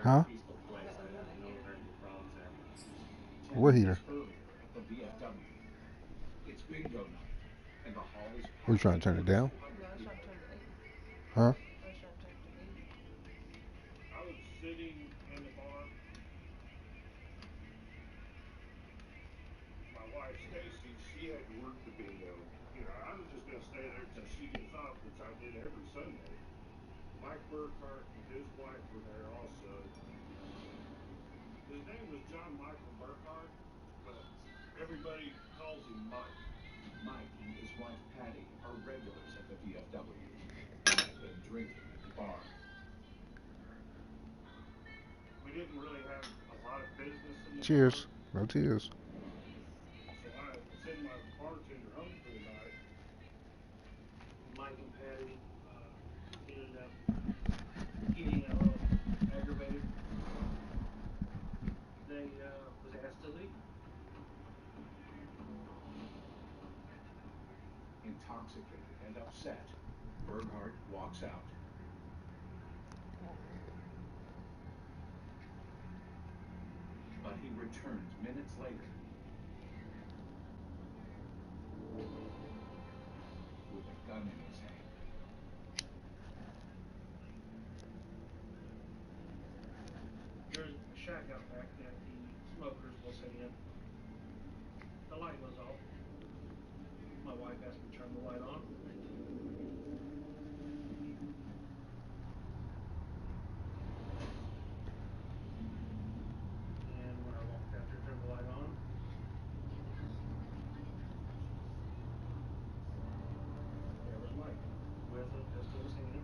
Huh? What heater? We're trying to turn it down? No, I was trying to turn it to 8. Huh? I was trying to turn it to 8. I was sitting in the bar. My wife Stacy, she had to work the bingo. You know, I was just gonna stay there till she gets off, which I did every Sunday. Mike Burkhart and his wife were there also. His name was John Michael Burkhart, but everybody calls him Mike. Mike and his wife Patty are regulars at the VFW. They've been drinking at the bar. We didn't really have a lot of business in the Cheers. bar. No tears. So I send my bartender home for the night. Mike and Patty ended up getting a little aggravated. They was asked to leave. Intoxicated and upset, Burkhart walks out. But he returns minutes later with a gun in his hand. There's a shack out back that the smokers will sit in. The light was off. My wife asked me to turn the light on. And when I walked out there, turned the light on. There was Mike with a pistol in his hand.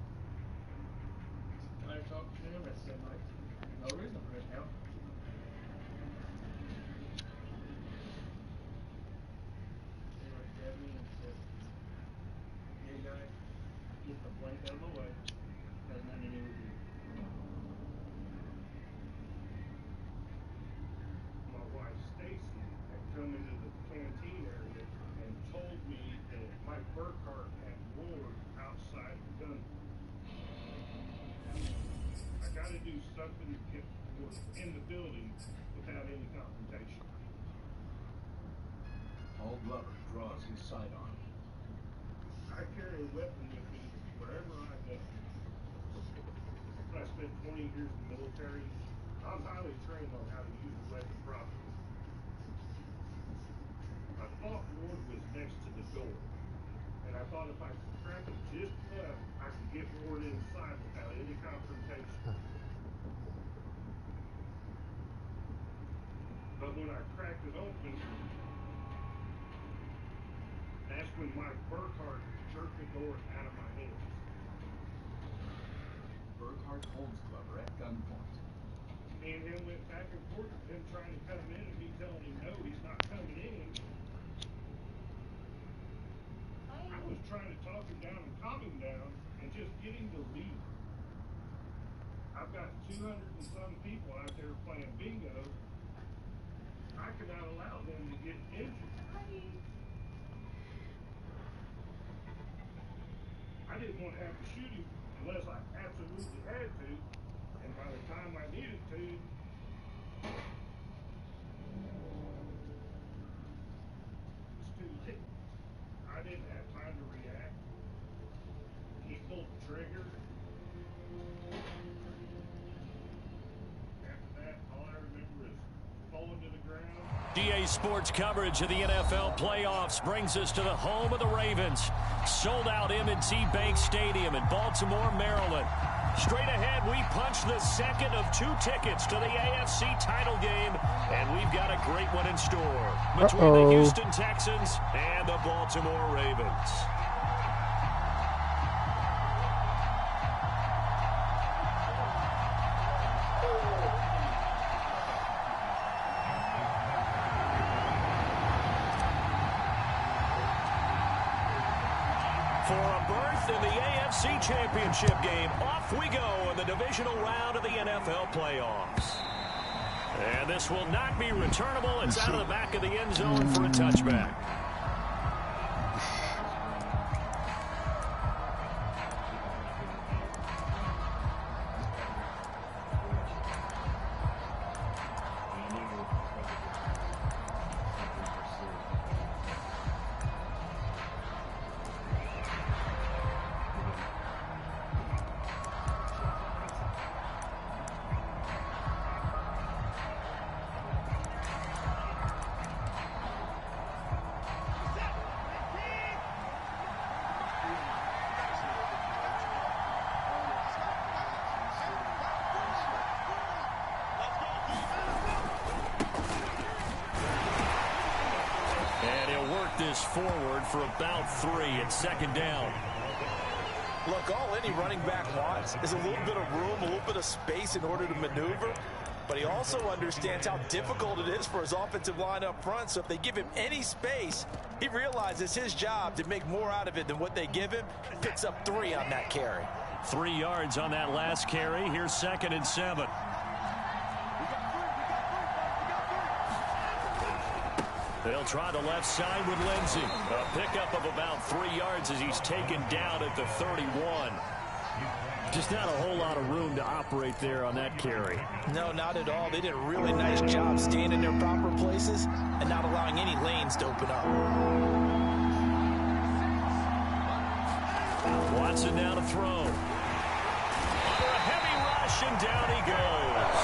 I talked to him. I said, Mike, no reason for this now. He looked at me and said, "Hey guy, get the blank out of my way. Has nothing to do with you." My wife Stacy had come into the canteen area and told me that Mike Burkhart had roared outside the gun. I got to do something to get Ward in the building without any confrontation. Paul Glover draws his sidearm. I carry a weapon with me wherever I go. I spent 20 years in the military. I'm highly trained on how to use a weapon properly. I thought Ward was next to the door, and I thought if I could crack it just enough, I could get Ward inside without any confrontation. But when I cracked it open, that's when Mike Burkhart jerked the door out of my hands. Burkhart holds Glover at gunpoint. Me and him went back and forth, him trying to come in and me telling him no, he's not coming in. I was trying to talk him down and calm him down and just get him to leave. I've got 200 and some people out there playing bingo. I cannot allow them to get injured. I didn't want to have to shoot him unless I absolutely had to. And by the time I needed to, it's too late. I didn't have time to react. He pulled the trigger. After that, all I remember is falling to the ground. GA Sports coverage of the NFL playoffs brings us to the home of the Ravens. Sold out M&T Bank Stadium in Baltimore, Maryland. Straight ahead, we punch the second of 2 tickets to the AFC title game, and we've got a great one in store between the Houston Texans and the Baltimore Ravens. For a berth in the AFC Championship game, off we go in the divisional round of the NFL playoffs. And this will not be returnable. It's out of the back of the end zone for a touchback. work this forward for about 3. It's second down. Look, all any running back wants is a little bit of room, a little bit of space in order to maneuver. But he also understands how difficult it is for his offensive line up front. So if they give him any space, he realizes his job to make more out of it than what they give him. Picks up 3 on that carry. 3 yards on that last carry. Here's 2nd and 7. They'll try the left side with Lindsey. A pickup of about 3 yards as he's taken down at the 31. Just not a whole lot of room to operate there on that carry. No, not at all. They did a really nice job staying in their proper places and not allowing any lanes to open up. Watson now to throw. For a heavy rush, and down he goes.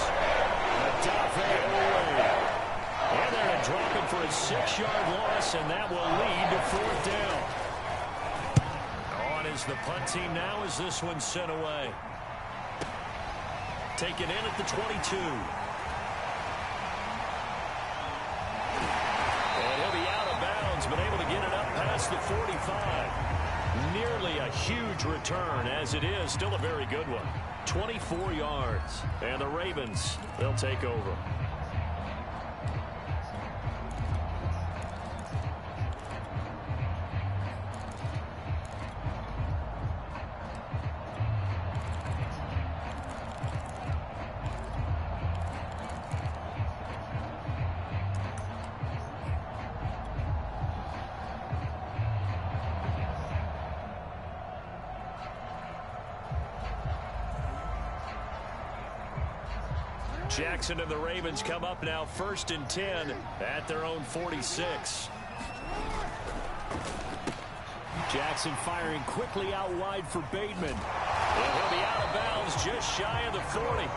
And they're going to drop it for a 6-yard loss, and that will lead to 4th down. On is the punt team now as this one's sent away. Taken in at the 22. And he'll be out of bounds, but able to get it up past the 45. Nearly a huge return, as it is still a very good one. 24 yards. And the Ravens, they'll take over. Jackson and the Ravens come up now 1st and 10 at their own 46. Jackson firing quickly out wide for Bateman. And he'll be out of bounds just shy of the 40.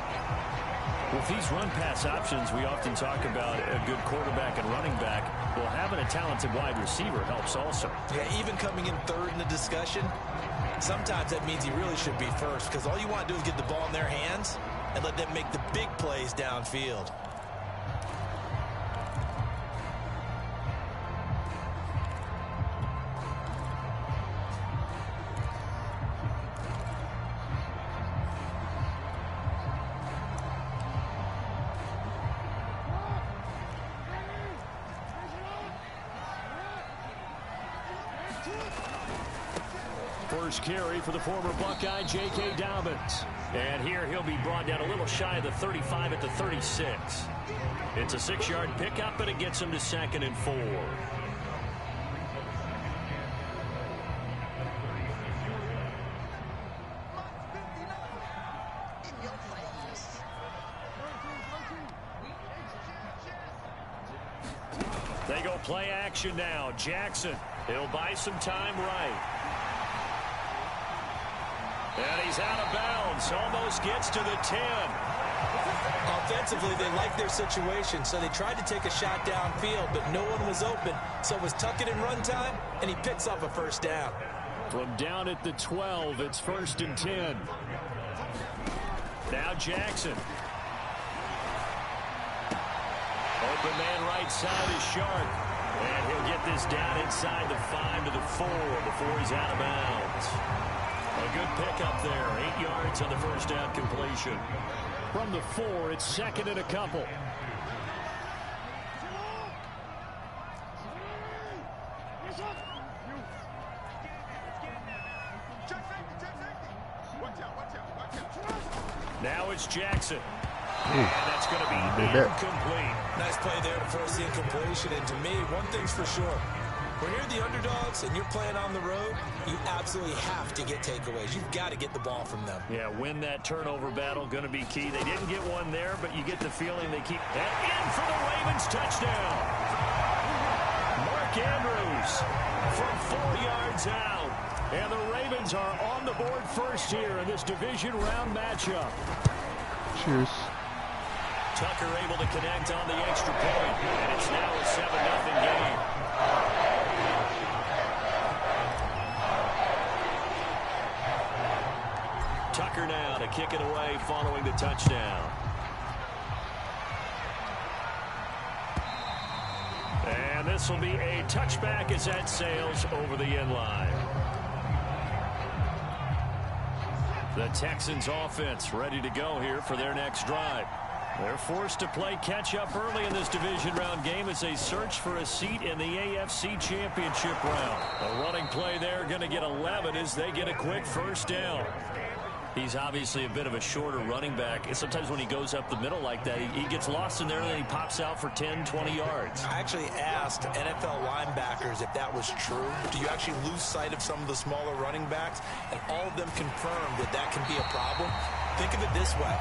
With these run-pass options, we often talk about a good quarterback and running back. Well, having a talented wide receiver helps also. Yeah, even coming in 3rd in the discussion, sometimes that means he really should be 1st because all you want to do is get the ball in their hands and let them make the big plays downfield. First carry for the former Buckeye, J.K. Dobbins. And here he'll be brought down a little shy of the 35 at the 36. It's a 6-yard pickup, but it gets him to 2nd and 4. They go play action now. Jackson, he'll buy some time right. And he's out of bounds. Almost gets to the 10. Offensively, they like their situation, so they tried to take a shot downfield, but no one was open. So it was tuck it in run time, and he picks up a 1st down. From down at the 12, it's 1st and 10. Now Jackson. Open man right side is Sharp. And he'll get this down inside the 5 to the 4 before he's out of bounds. A good pickup there. 8 yards on the 1st down completion. From the 4, it's 2nd and a couple. Now it's Jackson. And that's going to be incomplete. Nice play there to force the incompletion. And to me, one thing's for sure. When you're the underdogs and you're playing on the road, you absolutely have to get takeaways. You've got to get the ball from them. Yeah, win that turnover battle, going to be key. They didn't get one there, but you get the feeling they keep that in for the Ravens touchdown. Mark Andrews from 4 yards out. And the Ravens are on the board first here in this division round matchup. Cheers. Tucker able to connect on the extra point, and it's now a 7-0 game. Tucker now to kick it away following the touchdown. And this this will be a touchback as that sails over the end line. The Texans offense ready to go here for their next drive. They're forced to play catch-up early in this division round game as they search for a seat in the AFC Championship round. A running play there, going to get 11 as they get a quick first down. He's obviously a bit of a shorter running back. And sometimes when he goes up the middle like that, he gets lost in there and then he pops out for 10, 20 yards. I actually asked NFL linebackers if that was true. Do you actually lose sight of some of the smaller running backs? And all of them confirmed that that can be a problem. Think of it this way.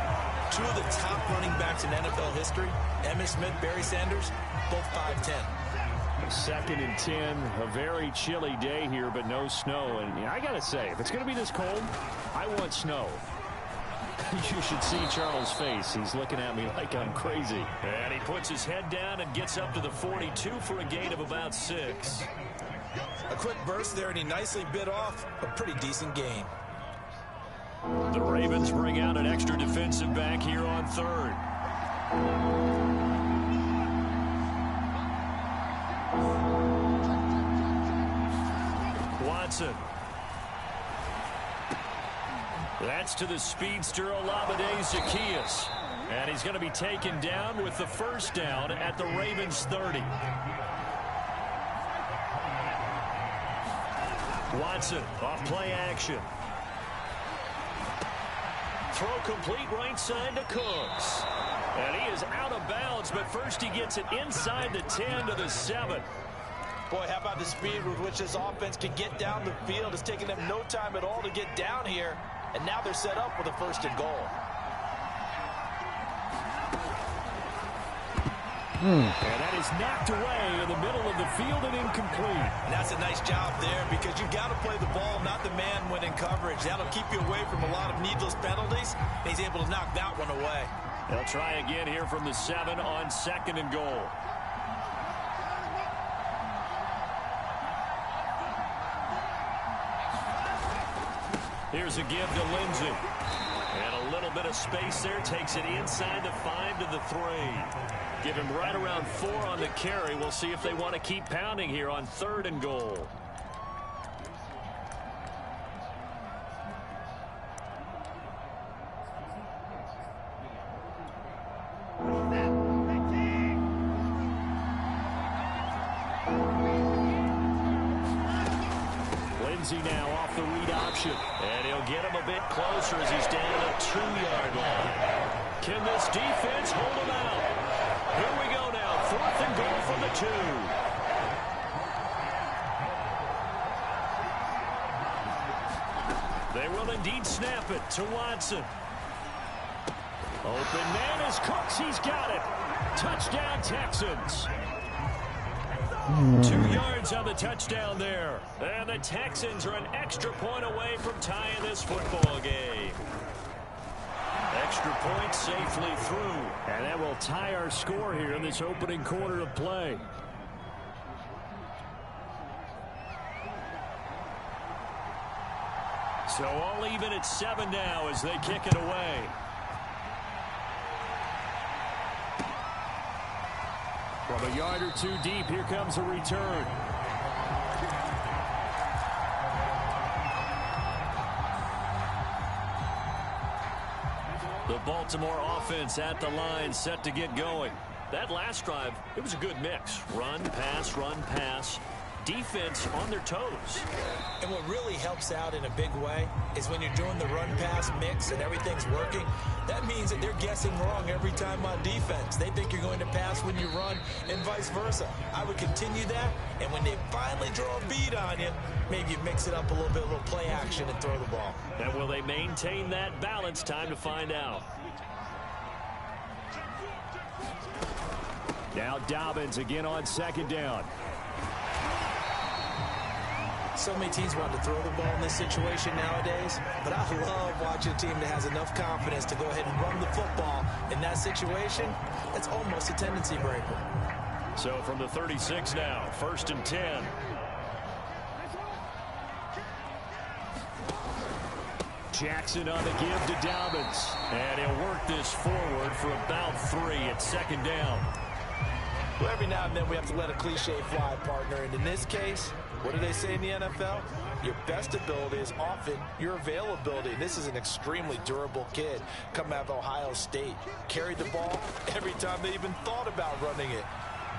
Two of the top running backs in NFL history, Emmitt Smith, Barry Sanders, both 5'10". 2nd and 10, a very chilly day here, but no snow. And I got to say, if it's going to be this cold, I want snow. You should see Charles' face. He's looking at me like I'm crazy. And he puts his head down and gets up to the 42 for a gain of about 6. A quick burst there, and he nicely bit off a pretty decent gain. The Ravens bring out an extra defensive back here on 3rd. Watson. That's to the speedster Olamide Zaccheaus. And he's going to be taken down with the first down at the Ravens 30. Watson off play action. Throw complete right side to Cooks. And he is out of bounds, but first he gets it inside the 10 to the 7. Boy, how about the speed with which this offense can get down the field? It's taking them no time at all to get down here. And now they're set up with a 1st and goal. And that is knocked away in the middle of the field and incomplete. And that's a nice job there because you've got to play the ball, not the man when in coverage. That'll keep you away from a lot of needless penalties. And he's able to knock that one away. They'll try again here from the 7 on 2nd and goal. Here's a give to Lindsey. And a little bit of space there. Takes it inside the 5 to the 3. Give him right around 4 on the carry. We'll see if they want to keep pounding here on 3rd and goal. Lindsey now off the read option. And he'll get him a bit closer as he's down a 2-yard line. Can this defense hold him out? Here we go now. 4th and goal from the 2. They will indeed snap it to Watson. Open man is Cooks. He's got it. Touchdown, Texans. 2 yards on the touchdown there. And the Texans are an extra point away from tying this football game. Extra point safely through. And that will tie our score here in this opening quarter of play. So all even at 7 now as they kick it away. From a yard or 2 deep, here comes a return. The Baltimore offense at the line, set to get going. That last drive, it was a good mix. Run, pass, defense on their toes. And what really helps out in a big way is when you're doing the run-pass mix and everything's working, that means that they're guessing wrong every time on defense. They think you're going to pass when you run and vice versa. I would continue that, and when they finally draw a bead on you, maybe you mix it up a little bit, a little play action and throw the ball. And will they maintain that balance? Time to find out. Now Dobbins again on 2nd down. So many teams want to throw the ball in this situation nowadays, but I love watching a team that has enough confidence to go ahead and run the football. In that situation, it's almost a tendency breaker. So from the 36 now, 1st and 10. Jackson on the give to Dobbins. And he'll work this forward for about 3 at 2nd down. Well, every now and then we have to let a cliche fly, partner. And in this case, what do they say in the NFL? Your best ability is often your availability. This is an extremely durable kid coming out of Ohio State. Carried the ball every time they even thought about running it.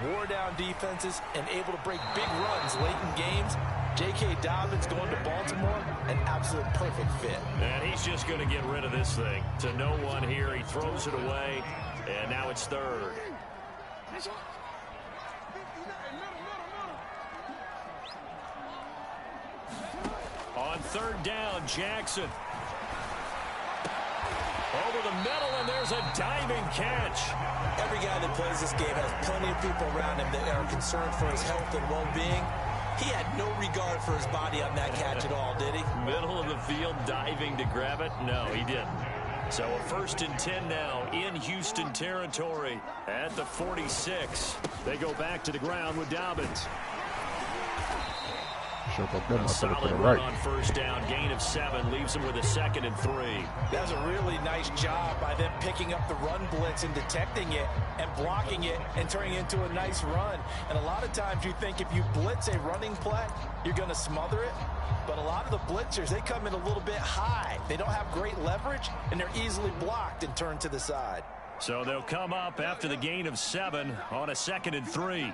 Wore down defenses and able to break big runs late in games. J.K. Dobbins going to Baltimore, an absolute perfect fit. And he's just going to get rid of this thing. To no one here, he throws it away, and now it's third. On third down, Jackson. Over the middle, and there's a diving catch. Every guy that plays this game has plenty of people around him that are concerned for his health and well-being. He had no regard for his body on that catch at all, did he? Middle of the field, diving to grab it? No, he didn't. So a 1st and 10 now in Houston territory at the 46. They go back to the ground with Dobbins. A solid run on first down, gain of 7, leaves them with a 2nd and 3. That was a really nice job by them picking up the run blitz and detecting it and blocking it and turning it into a nice run. And a lot of times you think if you blitz a running play, you're going to smother it. But a lot of the blitzers, they come in a little bit high. They don't have great leverage, and they're easily blocked and turned to the side. So they'll come up after the gain of 7 on a 2nd and 3.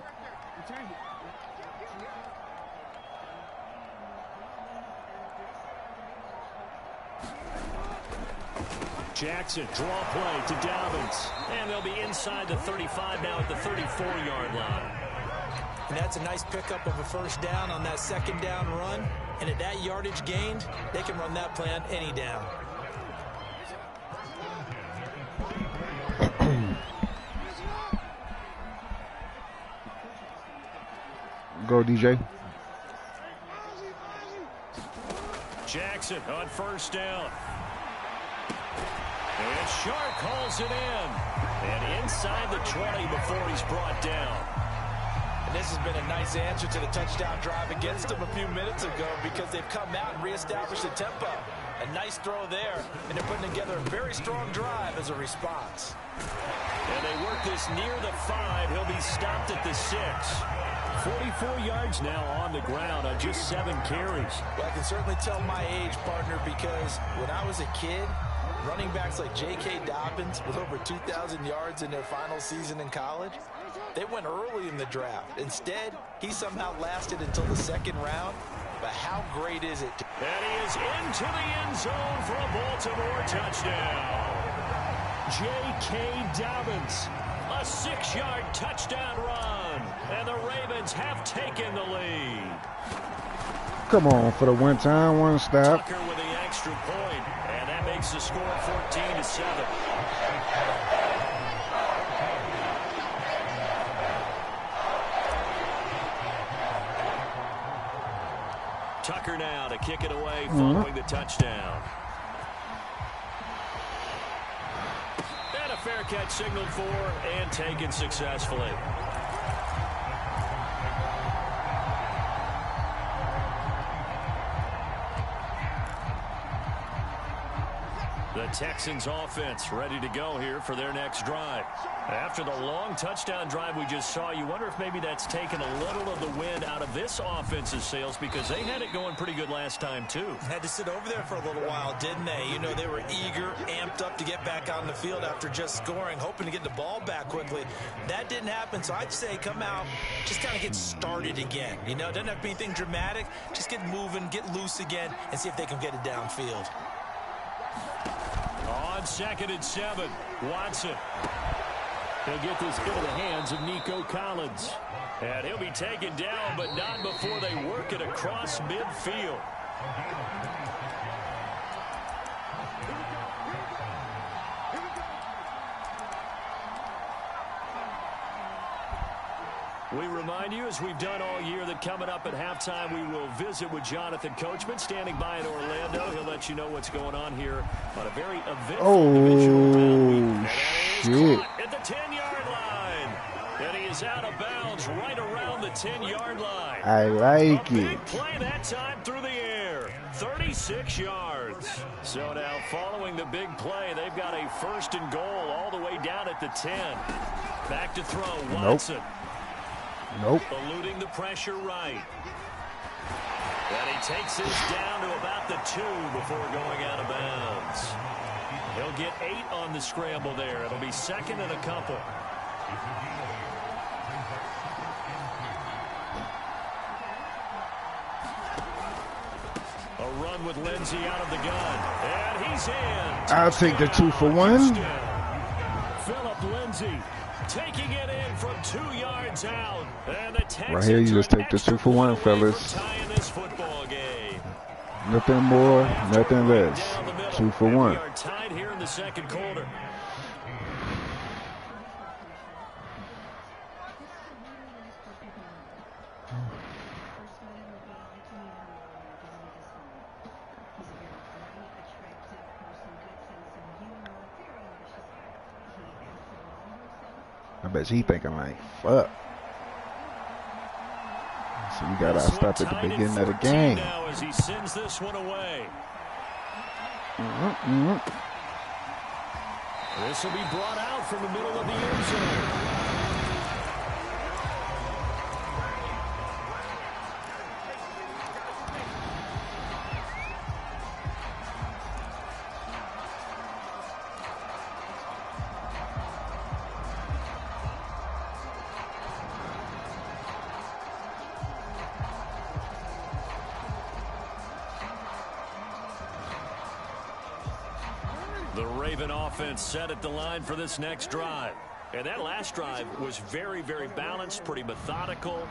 Jackson, draw play to Dobbins. And they'll be inside the 35 now at the 34-yard line. And that's a nice pickup of a first down on that 2nd down run. And at that yardage gained, they can run that play on any down. Go, DJ. Jackson on first down. And Sharp calls it in. And inside the 20 before he's brought down. And this has been a nice answer to the touchdown drive against them a few minutes ago because they've come out and reestablished the tempo. A nice throw there, and they're putting together a very strong drive as a response. And they work this near the 5. He'll be stopped at the 6. 44 yards now on the ground on just 7 carries. Well, I can certainly tell my age, partner, because when I was a kid, running backs like J.K. Dobbins with over 2,000 yards in their final season in college, they went early in the draft. Instead, he somehow lasted until the 2nd round. But how great is it? And he is into the end zone for a Baltimore touchdown. J.K. Dobbins, a 6-yard touchdown run. And the Ravens have taken the lead. Come on for the one time, one stop. Tucker with the extra point, and that makes the score 14-7. Tucker now to kick it away following the touchdown. And a fair catch signaled for and taken successfully. The Texans offense ready to go here for their next drive. After the long touchdown drive we just saw, you wonder if maybe that's taken a little of the wind out of this offense's sails because they had it going pretty good last time too. Had to sit over there for a little while, didn't they? You know, they were eager, amped up to get back on the field after just scoring, hoping to get the ball back quickly. That didn't happen, so I'd say come out, just kind of get started again. You know, doesn't have to be anything dramatic. Just get moving, get loose again, and see if they can get it downfield. On 2nd and 7, Watson. He'll get this into the hands of Nico Collins. And he'll be taken down, but not before they work it across midfield. We remind you, as we've done all year, that coming up at halftime, we will visit with Jonathan Coachman, standing by in Orlando. He'll let you know what's going on here on a very eventful divisional round week. And that is caught at the 10-yard line. And he is out of bounds right around the 10-yard line. I like a big it. play that time through the air. 36 yards. So now, following the big play, they've got a 1st and goal all the way down at the 10. Back to throw, Watson. Nope. Eluding the pressure right. And he takes this down to about the 2 before going out of bounds. He'll get 8 on the scramble there. It'll be second and a couple. A run with Lindsey out of the gun. And he's in. I'll take the 2 for 1. Philip Lindsey taking it in from 2 yards out. And the Texans Right here, you just take the 2 for 1, fellas. tying this football game. Nothing more, nothing less. 2 for 1. We are tied here in the second quarter. I bet he thinking like, fuck. So we got our stop at the beginning of the game. Now as he sends this one away. This will be brought out from the middle of the end zone. The Raven offense set at the line for this next drive. And that last drive was very, very balanced, pretty methodical.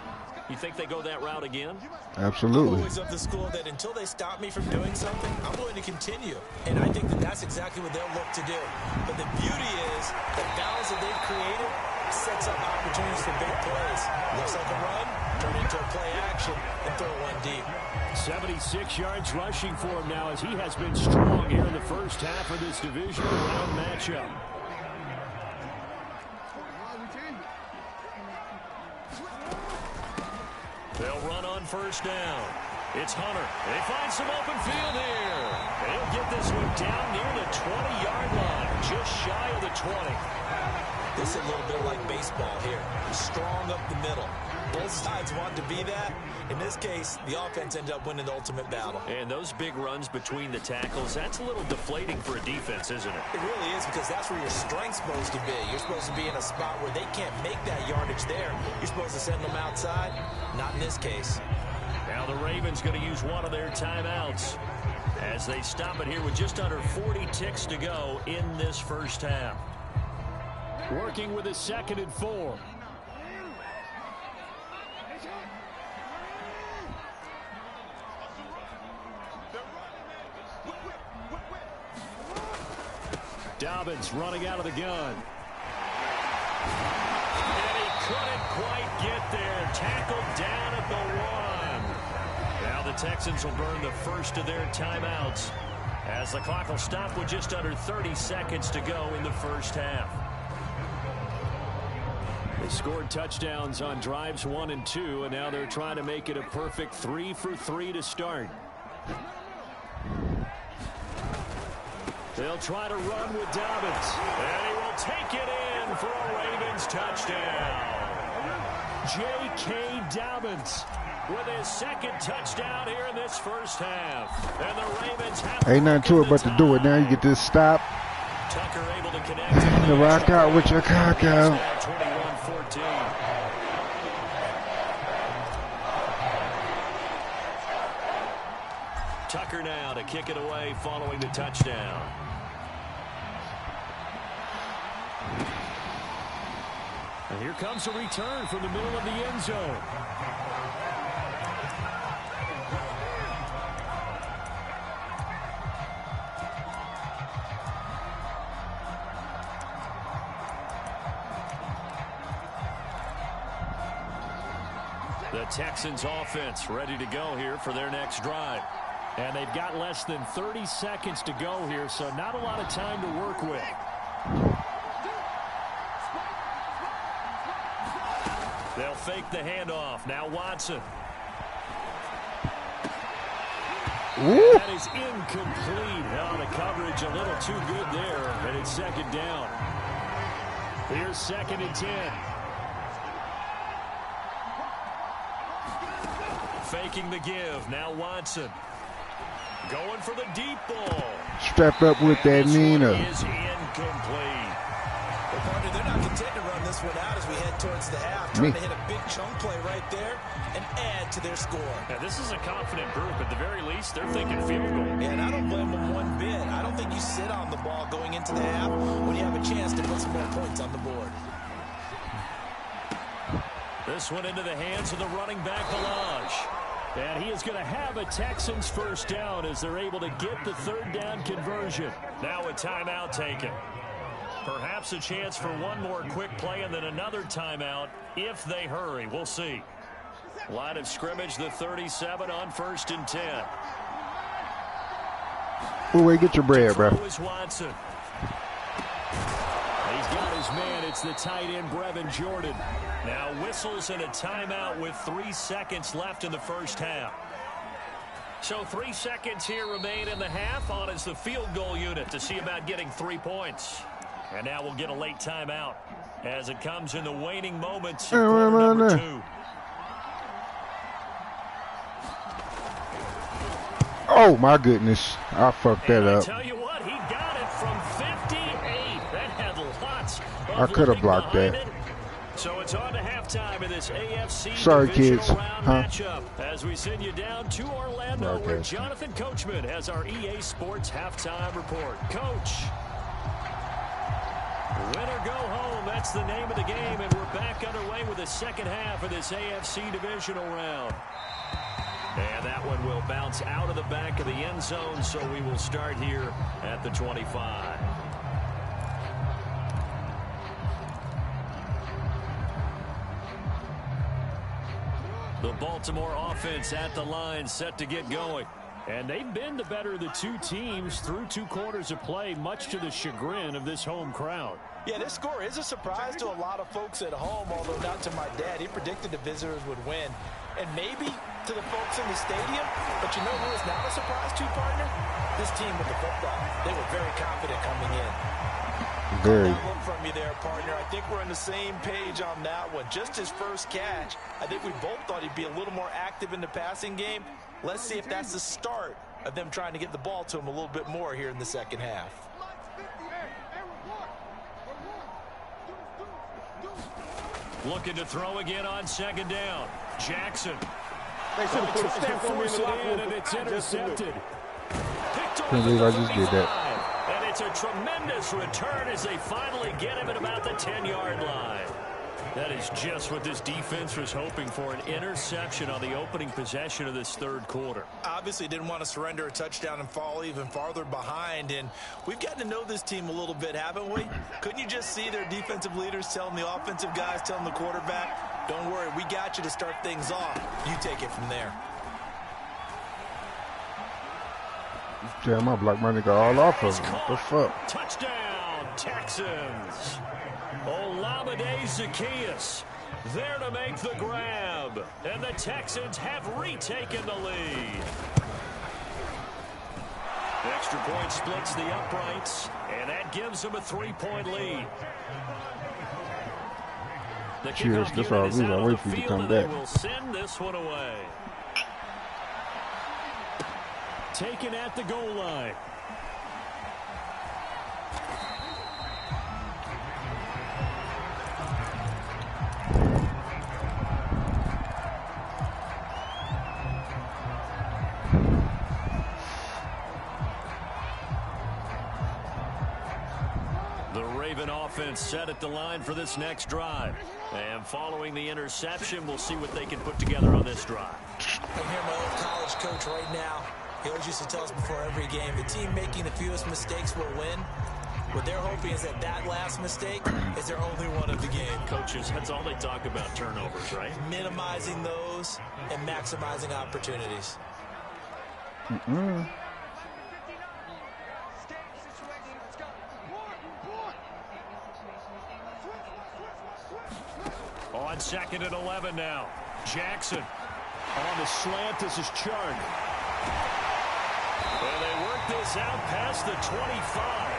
You think they go that route again? Absolutely. I'm always of the school that until they stop me from doing something, I'm going to continue. And I think that that's exactly what they'll look to do. But the beauty is the balance that they've created sets up opportunities for big plays. Looks like a run, turn into a play action, and throw one deep. 76 yards rushing for him now as he has been strong here in the first half of this divisional round matchup. They'll run on first down. It's Hunter. They find some open field here. They'll get this one down near the 20-yard line, just shy of the 20. This is a little bit like baseball here. Strong up the middle. Both sides want to be that. In this case, the offense ended up winning the ultimate battle. And those big runs between the tackles, that's a little deflating for a defense, isn't it? It really is, because that's where your strength's supposed to be. You're supposed to be in a spot where they can't make that yardage there. You're supposed to send them outside. Not in this case. Now the Ravens going to use one of their timeouts as they stop it here with just under 40 ticks to go in this first half. Working with a 2nd and 4. Dobbins running out of the gun. And he couldn't quite get there. Tackled down at the 1. Now the Texans will burn the first of their timeouts as the clock will stop with just under 30 seconds to go in the first half. They scored touchdowns on drives 1 and 2, and now they're trying to make it a perfect 3 for 3 to start. They'll try to run with Dobbins, and he will take it in for a Ravens touchdown. J.K. Dobbins with his 2nd touchdown here in this first half. And the Ravens have Ain't nothing to it but to do it. Now you get this stop. Tucker able to connect. The rock out with your cock out. 21-14. Tucker now to kick it away following the touchdown. And here comes a return from the middle of the end zone. The Texans offense ready to go here for their next drive. And they've got less than 30 seconds to go here, so not a lot of time to work with. They'll fake the handoff. Now Watson. Ooh. That is incomplete. Now the coverage a little too good there, and it's 2nd down. Here's 2nd and 10. faking the give. Now Watson. Going for the deep ball. Strap up with that Nina. Is incomplete. Well, partner, they're not content to run this one out as we head towards the half. Trying to hit a big chunk play right there and add to their score. Yeah, this is a confident group. At the very least, they're thinking field goal. And I don't blame them one bit. I don't think you sit on the ball going into the half when you have a chance to put some more points on the board. This one into the hands of the running back, Balaj. And he is going to have a Texans first down as they're able to get the third down conversion. Now a timeout taken. Perhaps a chance for one more quick play and then another timeout if they hurry. We'll see. Line of scrimmage, the 37 on 1st and 10. Where get your bread, bro? Watson. He's got his man. It's the tight end, Brevin Jordan. Now whistles and a timeout with 3 seconds left in the first half. So 3 seconds here remain in the half. On is the field goal unit to see about getting 3 points. And now we'll get a late timeout as it comes in the waning moments of quarter number 2. Oh, my goodness. I fucked that up. I tell you what, he got it from 58. That had lots of I could have blocked that. it. So it's on to halftime in this AFC Sorry, divisional kids. round matchup as we send you down to Orlando where Jonathan Coachman has our EA Sports halftime report. Coach. Win or go home, that's the name of the game, and we're back underway with the second half of this AFC divisional round. And that one will bounce out of the back of the end zone, so we will start here at the 25. The Baltimore offense at the line, set to get going. And they've been the better of the two teams through 2 quarters of play, much to the chagrin of this home crowd. Yeah, this score is a surprise to a lot of folks at home, although not to my dad. He predicted the visitors would win. And maybe to the folks in the stadium, but you know who is not a surprise to, partner? This team with the football. They were very confident coming in. Very. That look from you there, partner. I think we're on the same page on that one. Just his first catch, I think we both thought he'd be a little more active in the passing game. Let's see if that's the start of them trying to get the ball to him a little bit more here in the second half. Looking to throw again on second down. Jackson. They should have put a stamp on me in the locker room. And it's intercepted. Can't believe I just did that. And it's a tremendous return as they finally get him at about the 10-yard line. That is just what this defense was hoping for, an interception on the opening possession of this third quarter. Obviously didn't want to surrender a touchdown and fall even farther behind, and we've gotten to know this team a little bit, haven't we? Couldn't you just see their defensive leaders telling the offensive guys, telling the quarterback, don't worry, we got you to start things off. You take it from there. Damn, I blocked my nigga all off of him. What the fuck? Touchdown, Texans. Olamide Zaccheaus there to make the grab. And the Texans have retaken the lead. The extra point splits the uprights, and that gives them a 3-point lead. The Cheers. kickoff That's all. unit is We out gotta on wait the for you to field, come and they back. will send this one away. Taken at the goal line. The Raven offense set at the line for this next drive. And following the interception, we'll see what they can put together on this drive. I'm here, my old college coach right now. He always used to tell us before every game, the team making the fewest mistakes will win. What they're hoping is that that last mistake is their only one of the game. Coaches, that's all they talk about, turnovers, right? Minimizing those and maximizing opportunities. On 2nd and 11 now. Jackson on the slant. This is Chard. And they work this out past the 25.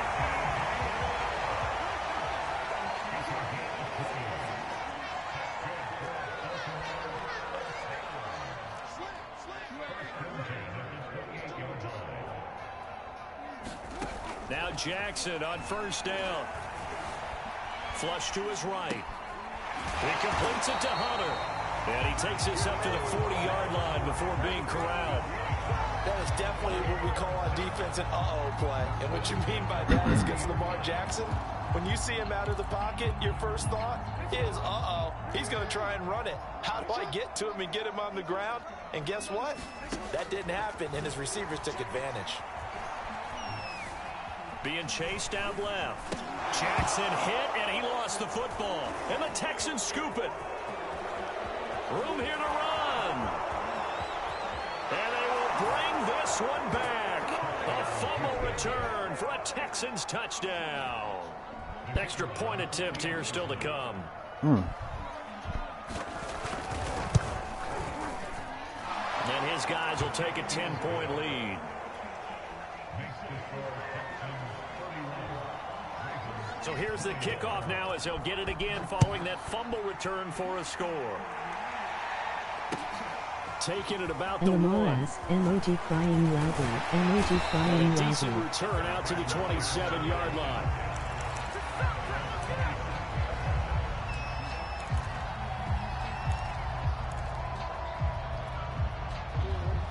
Now Jackson on first down. Flush to his right. He completes it to Hunter. And he takes this up to the 40-yard line before being corralled. That is definitely what we call on defense an uh-oh play. And what you mean by that is against Lamar Jackson, when you see him out of the pocket, your first thought is, uh-oh, he's going to try and run it. How do I get to him and get him on the ground? And guess what? That didn't happen, and his receivers took advantage. Being chased out left. Jackson hit, and he lost the football. And the Texans scoop it. Room here to run. And they will bring this one back. A fumble return for a Texans touchdown. Extra point attempt here still to come. And his guys will take a 10-point lead. So here's the kickoff now as he'll get it again following that fumble return for a score. Taking it about the one. Emoji crying loudly. Emoji crying loudly. A decent loudly. return out to the 27-yard line.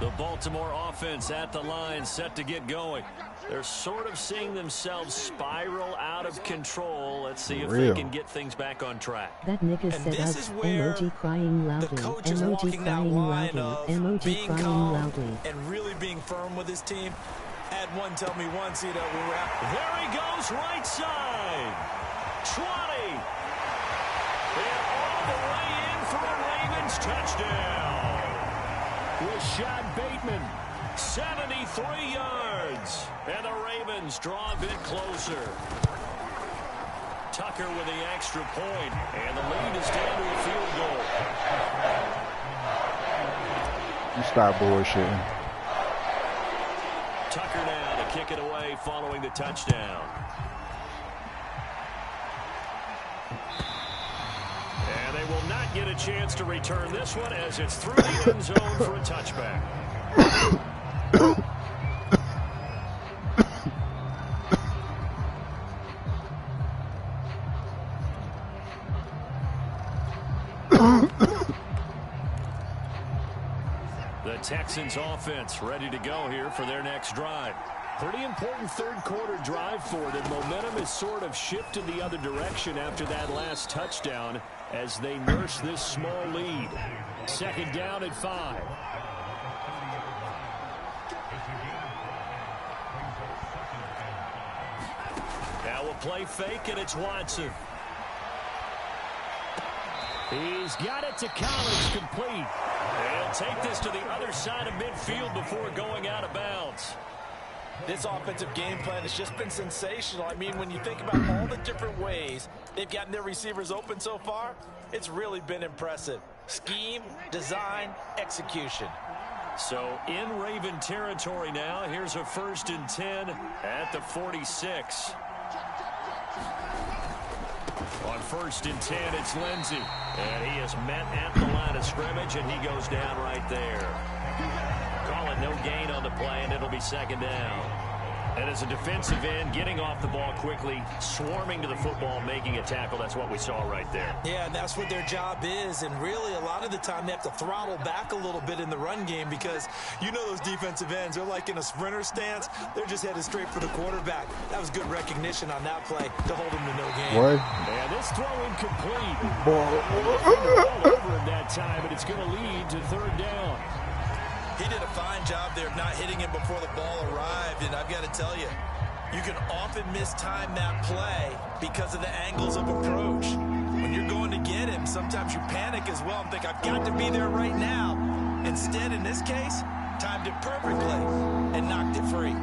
The Baltimore offense at the line, set to get going. They're sort of seeing themselves spiral out of control. Let's see if they can get things back on track. That nigga said us, emoji crying loudly, emoji crying loudly, emoji crying loudly. And really being firm with his team. Had one tell me once, you know, we were out. There he goes, right side. 20. And all the way in for a Ravens touchdown. Rashad Bateman, 73 yards. And the Ravens draw a bit closer. Tucker with the extra point. And the lead is down to a field goal. You stop bullshitting. Tucker now to kick it away following the touchdown. And they will not get a chance to return this one as it's through the end zone for a touchback. The Texans offense ready to go here for their next drive. Pretty important third quarter drive for them. Momentum has sort of shifted the other direction after that last touchdown as they nurse this small lead. Second down at 5. Now we'll play fake, and it's Watson. He's got it to Collins, complete. He'll take this to the other side of midfield before going out of bounds. This offensive game plan has just been sensational. I mean, when you think about all the different ways they've gotten their receivers open so far, it's really been impressive. Scheme, design, execution. So in Raven territory now, here's a 1st and 10 at the 46. On 1st and 10, it's Lindsey. And he is met at the line of scrimmage, and he goes down right there. Call it no gain on the play, and it'll be second down. And as a defensive end, getting off the ball quickly, swarming to the football, making a tackle, that's what we saw right there. Yeah, and that's what their job is. And really, a lot of the time, they have to throttle back a little bit in the run game because you know those defensive ends, they're like in a sprinter stance. They're just headed straight for the quarterback. That was good recognition on that play to hold them to no gain. What? And this throw incomplete. All over him that time, but it's going to lead to third down. He did a fine job there of not hitting him before the ball arrived, and I've got to tell you, you can often mistime that play because of the angles of approach. When you're going to get him, sometimes you panic as well and think, I've got to be there right now. Instead, in this case, timed it perfectly and knocked it free.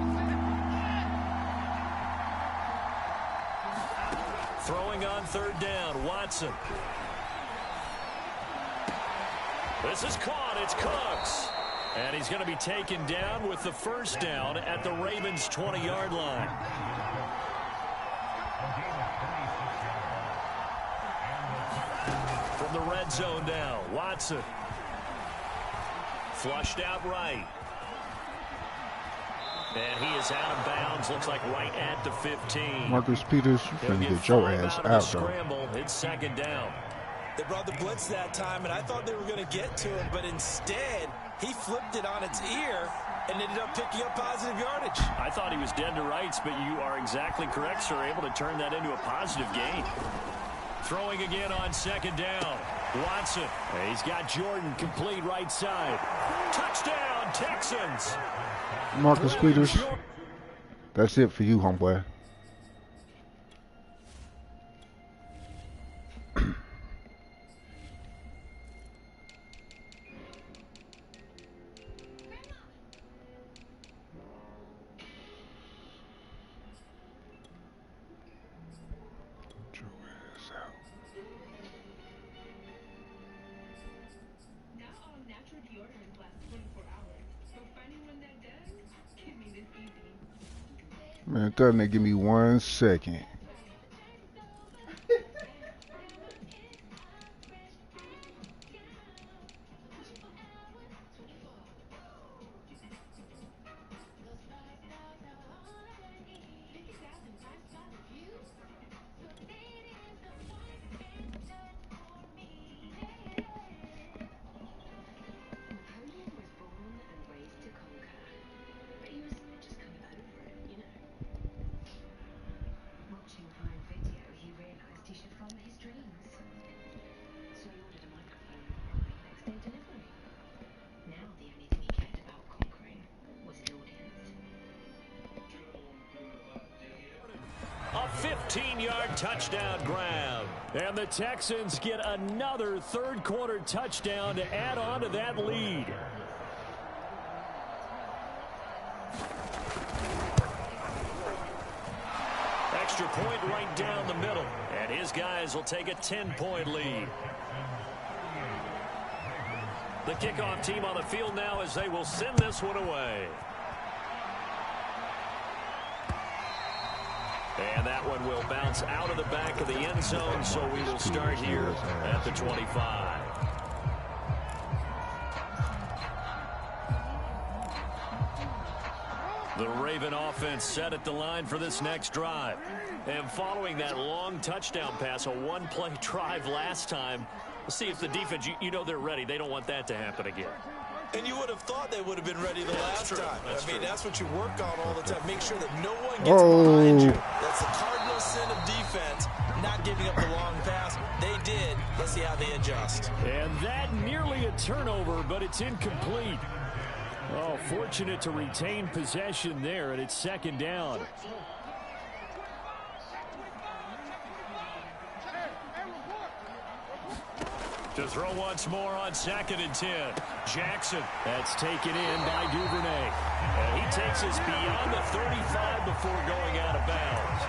Throwing on third down, Watson. This is caught, it's Cooks. And he's going to be taken down with the first down at the Ravens' 20-yard line. From the red zone now, Watson. Flushed out right. And he is out of bounds. Looks like right at the 15. Marcus Peters, you finna get your ass out, though. Scramble. It's second down. They brought the blitz that time, and I thought they were going to get to him, but instead, he flipped it on its ear and ended up picking up positive yardage. I thought he was dead to rights, but you are exactly correct, sir. Able to turn that into a positive gain. Throwing again on second down. Watson. He's got Jordan complete right side. Touchdown, Texans. Marcus Peters, that's it for you, homeboy. Man, tell me, give me 1 second. A 15-yard touchdown grab. And the Texans get another third-quarter touchdown to add on to that lead. Extra point right down the middle. And his guys will take a 10-point lead. The kickoff team on the field now as they will send this one away. And that one will bounce out of the back of the end zone, so we will start here at the 25. The Raven offense set at the line for this next drive. And following that long touchdown pass, a one-play drive last time, let's see if the defense, you know they're ready. They don't want that to happen again. And you would have thought they would have been ready the last time. That's what you work on all the time. Make sure that no one gets behind you. That's the cardinal sin of defense, not giving up the long pass. They did. Let's see how they adjust. And that nearly a turnover, but it's incomplete. Oh, fortunate to retain possession there, and it's second down. To throw once more on 2nd and 10. Jackson. That's taken in by Duvernay. And he takes us beyond the 35 before going out of bounds.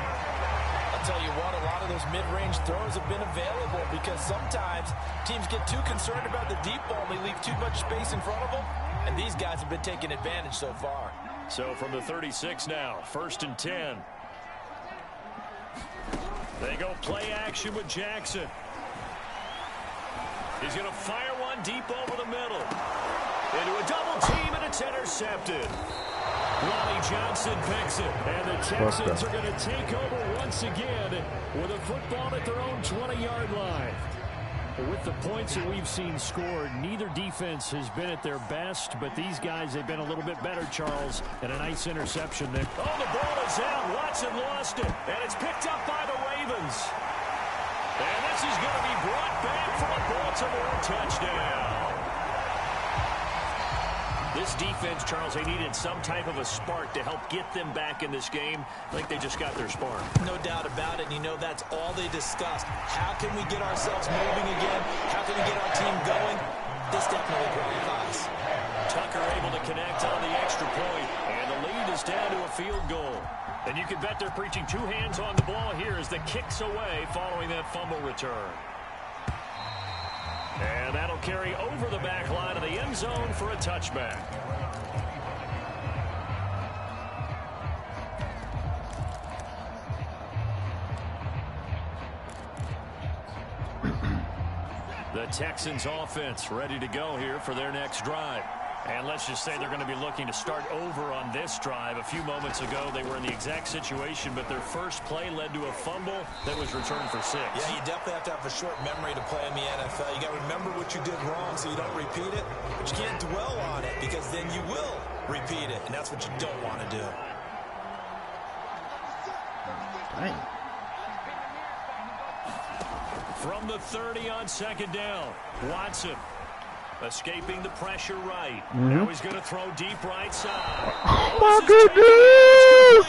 I'll tell you what, a lot of those mid-range throws have been available because sometimes teams get too concerned about the deep ball. They leave too much space in front of them, and these guys have been taking advantage so far. So from the 36 now, 1st and 10. They go play action with Jackson. He's going to fire one deep over the middle. Into a double team, and it's intercepted. Ronnie Johnson picks it. And the Texans are going to take over once again with a football at their own 20-yard line. With the points that we've seen scored, neither defense has been at their best, but these guys have been a little bit better, Charles, and a nice interception there. Oh, the ball is out. Watson lost it, and it's picked up by the Ravens. And this is going to be brought back for a Baltimore touchdown. This defense, Charles, they needed some type of a spark to help get them back in this game. I think they just got their spark. No doubt about it. You know, that's all they discussed. How can we get ourselves moving again? How can we get our team going? This definitely qualifies. Tucker able to connect on the extra point, and the lead is down to a field goal. And you can bet they're preaching two hands on the ball here as the kick's away following that fumble return. And that'll carry over the back line of the end zone for a touchback. The Texans offense ready to go here for their next drive. And let's just say they're going to be looking to start over on this drive. A few moments ago, they were in the exact situation, but their first play led to a fumble that was returned for 6. Yeah, you definitely have to have a short memory to play in the NFL. You got to remember what you did wrong so you don't repeat it, but you can't dwell on it because then you will repeat it, and that's what you don't want to do. Dang. From the 30 on second down, Watson escaping the pressure right. Now he's going to throw deep right side. Oh my goodness!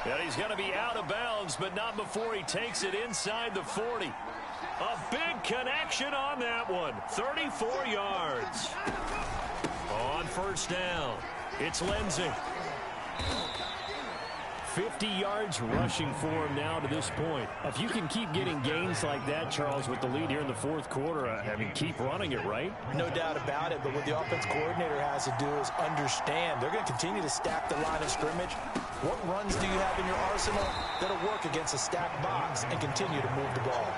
And he's going to be out of bounds, but not before he takes it inside the 40. A big connection on that one. 34 yards. On first down, it's Lindsay. 50 yards rushing for him now to this point. If you can keep getting gains like that, Charles, with the lead here in the fourth quarter, I mean, keep running it, right? No doubt about it, but what the offense coordinator has to do is understand they're going to continue to stack the line of scrimmage. What runs do you have in your arsenal that'll work against a stacked box and continue to move the ball?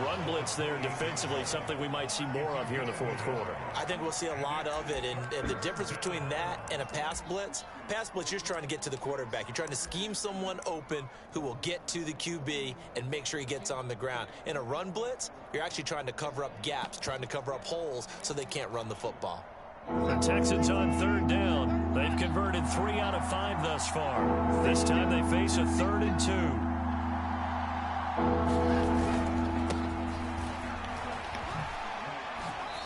Run blitz there defensively, something we might see more of here in the fourth quarter. I think we'll see a lot of it, and the difference between that and a pass blitz, you're just trying to get to the quarterback. You're trying to scheme someone open who will get to the QB and make sure he gets on the ground. In a run blitz, you're actually trying to cover up gaps, trying to cover up holes so they can't run the football. The Texans on third down. They've converted 3 out of 5 thus far. This time they face a 3rd and 2.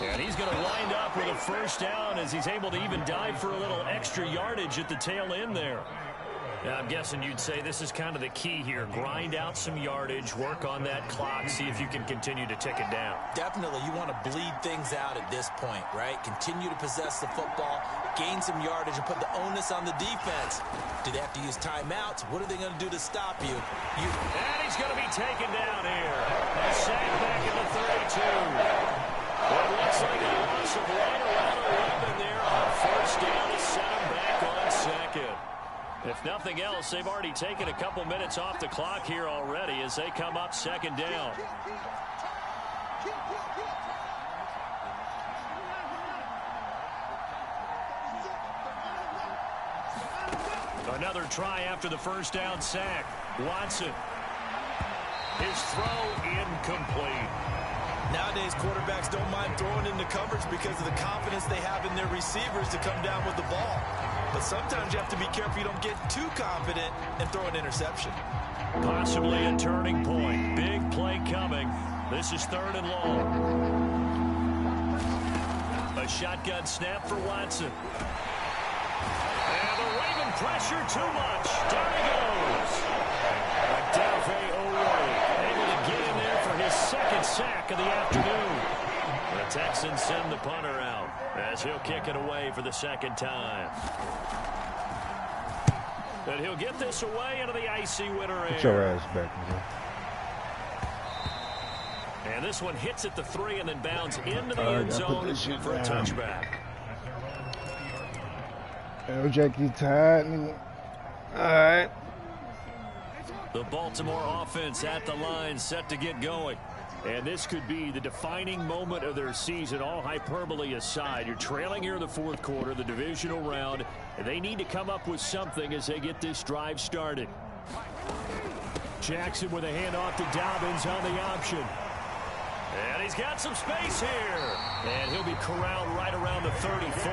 And he's going to wind up with a first down as he's able to even dive for a little extra yardage at the tail end there. Yeah, I'm guessing you'd say this is kind of the key here. Grind out some yardage, work on that clock, see if you can continue to tick it down. Definitely, you want to bleed things out at this point, right? Continue to possess the football, gain some yardage, and put the onus on the defense. Do they have to use timeouts? What are they going to do to stop you? And he's going to be taken down here. A sack back at the 32. It looks like a loss of right around 11 there on first down to set him back on second. If nothing else, they've already taken a couple minutes off the clock here already as they come up second down. Another try after the first down sack. Watson. His throw incomplete. Nowadays, quarterbacks don't mind throwing into coverage because of the confidence they have in their receivers to come down with the ball. But sometimes you have to be careful you don't get too confident and throw an interception. Possibly a turning point. Big play coming. This is 3rd and long. A shotgun snap for Watson. And the Raven pressure too much. Down he goes. Adolphe able to get in there for his 2nd sack of the afternoon. The Texans send the punter out as he'll kick it away for the 2nd time. And he'll get this away into the icy winter air. Put your ass back, man. And this one hits at the 3 and then bounds into the end zone for a touchback. Oh, Jack, you tired, nigga? All right. The Baltimore offense at the line, set to get going. And this could be the defining moment of their season, all hyperbole aside. You're trailing here in the 4th quarter, the divisional round, and they need to come up with something as they get this drive started. Jackson with a handoff to Dobbins on the option. And he's got some space here. And he'll be corralled right around the 34.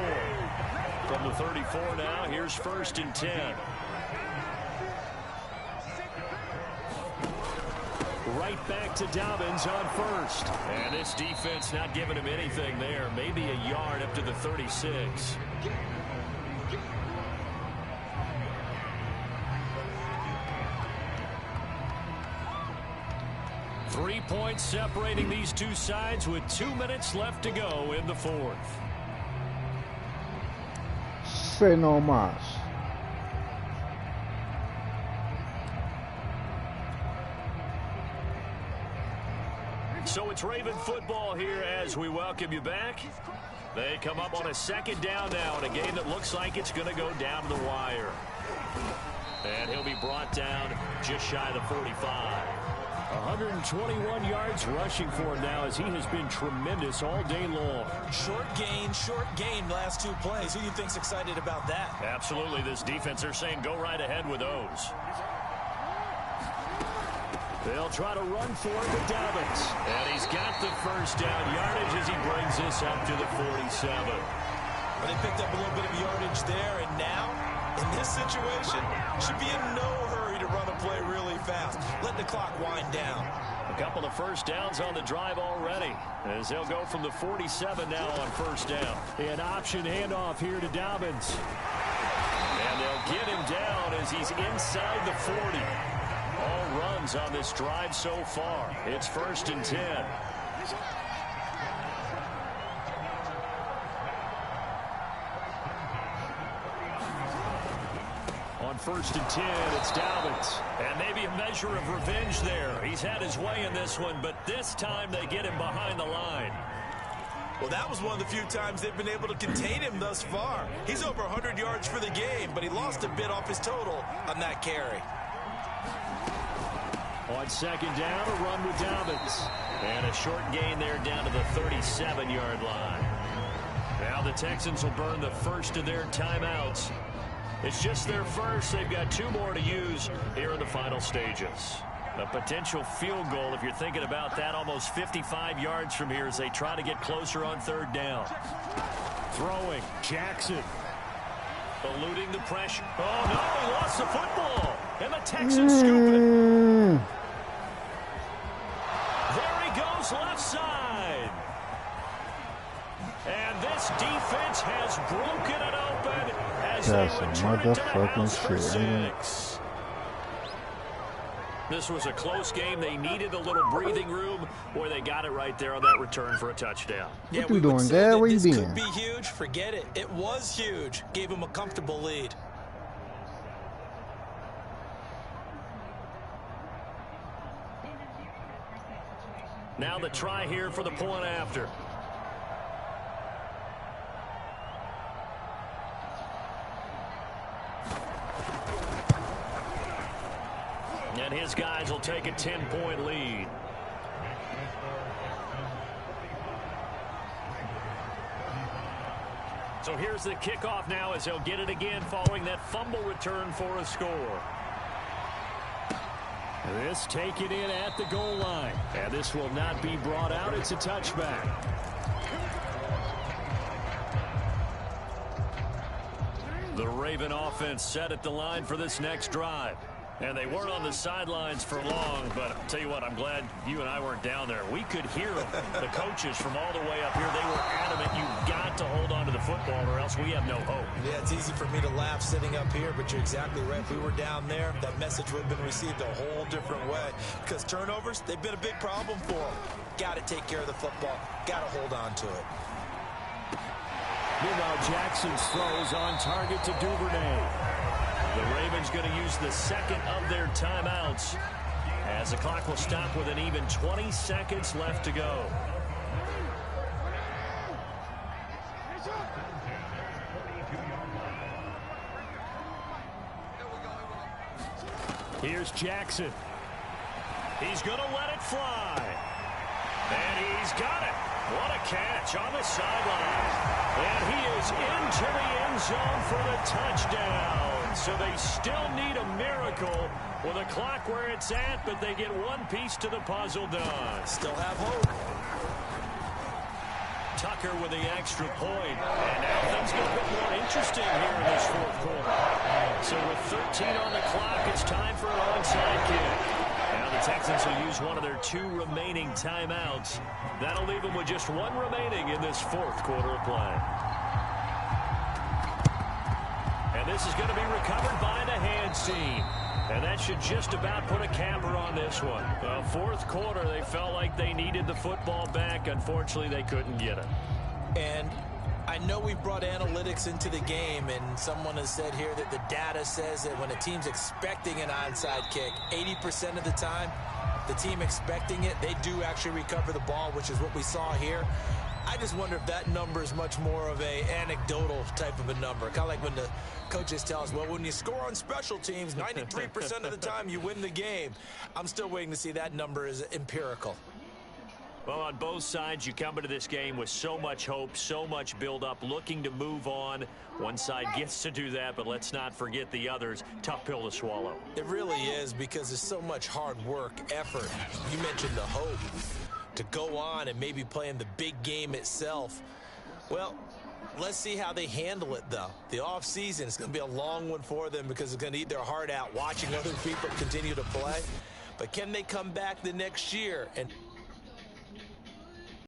From the 34 now, here's 1st and 10. Right back to Dobbins on 1st. And this defense not giving him anything there. Maybe a yard up to the 36. Three points separating these two sides with 2 minutes left to go in the 4th. Say no mas. So it's Raven football here as we welcome you back. They come up on a 2nd down now in a game that looks like it's going to go down to the wire. And he'll be brought down just shy of the 45. 121 yards rushing for him now as he has been tremendous all day long. Short gain last 2 plays. Who do you think's excited about that? Absolutely. This defense, they're saying go right ahead with those. They'll try to run for it with Dobbins. And he's got the first down yardage as he brings this up to the 47. Well, they picked up a little bit of yardage there, and now, in this situation, should be in no hurry to run a play really fast. Let the clock wind down. A couple of first downs on the drive already, as they'll go from the 47 now on first down. An option handoff here to Dobbins. And they'll get him down as he's inside the 40. All runs on this drive so far. It's 1st and 10. On 1st and 10, it's Dobbins. And maybe a measure of revenge there. He's had his way in this one, but this time they get him behind the line. Well, that was one of the few times they've been able to contain him thus far. He's over 100 yards for the game, but he lost a bit off his total on that carry. On 2nd down, a run with Dobbins. And a short gain there down to the 37-yard line. Now the Texans will burn the first of their timeouts. It's just their first. They've got 2 more to use here in the final stages. A potential field goal, if you're thinking about that, almost 55 yards from here as they try to get closer on 3rd down. Throwing, Jackson. Eluding the pressure. Oh, no, he lost the football. And the Texans scoop it. There he goes, left side. And this defense has broken it open as they return it to the house for 6. This was a close game. They needed a little breathing room, where they got it right there on that return for a touchdown. What you doing, Dad? Where you been? This could be huge. Forget it. It was huge. Gave him a comfortable lead. Now the try here for the point after. And his guys will take a 10-point lead. So here's the kickoff now as they'll get it again following that fumble return for a score. This taken in at the goal line. And this will not be brought out. It's a touchback. The Raven offense set at the line for this next drive. And they weren't on the sidelines for long, but I'll tell you what, I'm glad you and I weren't down there. We could hear them, the coaches from all the way up here. They were adamant, you've got to hold on to the football or else we have no hope. Yeah, it's easy for me to laugh sitting up here, but you're exactly right. If we were down there, that message would have been received a whole different way. Because turnovers, they've been a big problem for them. Got to take care of the football. Got to hold on to it. Meanwhile, Jackson's throws on target to Duvernay. The Ravens going to use the second of their timeouts as the clock will stop with an even 20 seconds left to go. Here's Jackson. He's going to let it fly. And he's got it. What a catch on the sideline. And he is into the end zone for the touchdown. So they still need a miracle with a clock where it's at, but they get one piece to the puzzle done. Still have hope. Tucker with the extra point. And now things get a bit more interesting here in this 4th quarter. So with 13 on the clock, it's time for an onside kick. Now the Texans will use one of their 2 remaining timeouts. That'll leave them with just 1 remaining in this 4th quarter of play. And this is going to be recovered by the hands team. And that should just about put a capper on this one. 4th quarter, they felt like they needed the football back. Unfortunately, they couldn't get it. And I know we've brought analytics into the game, and someone has said here that the data says that when a team's expecting an onside kick, 80% of the time, the team expecting it, they do actually recover the ball, which is what we saw here. I just wonder if that number is much more of a anecdotal type of a number. Kind of like when the coaches tell us, well, when you score on special teams, 93% of the time you win the game. I'm still waiting to see that number is empirical. Well, on both sides, you come into this game with so much hope, so much build-up, looking to move on. One side gets to do that, but let's not forget the others. Tough pill to swallow. It really is, because there's so much hard work, effort. You mentioned the hope to go on and maybe play in the big game itself. Well, let's see how they handle it, though. The offseason is going to be a long one for them because it's going to eat their heart out watching other people continue to play. But can they come back the next year and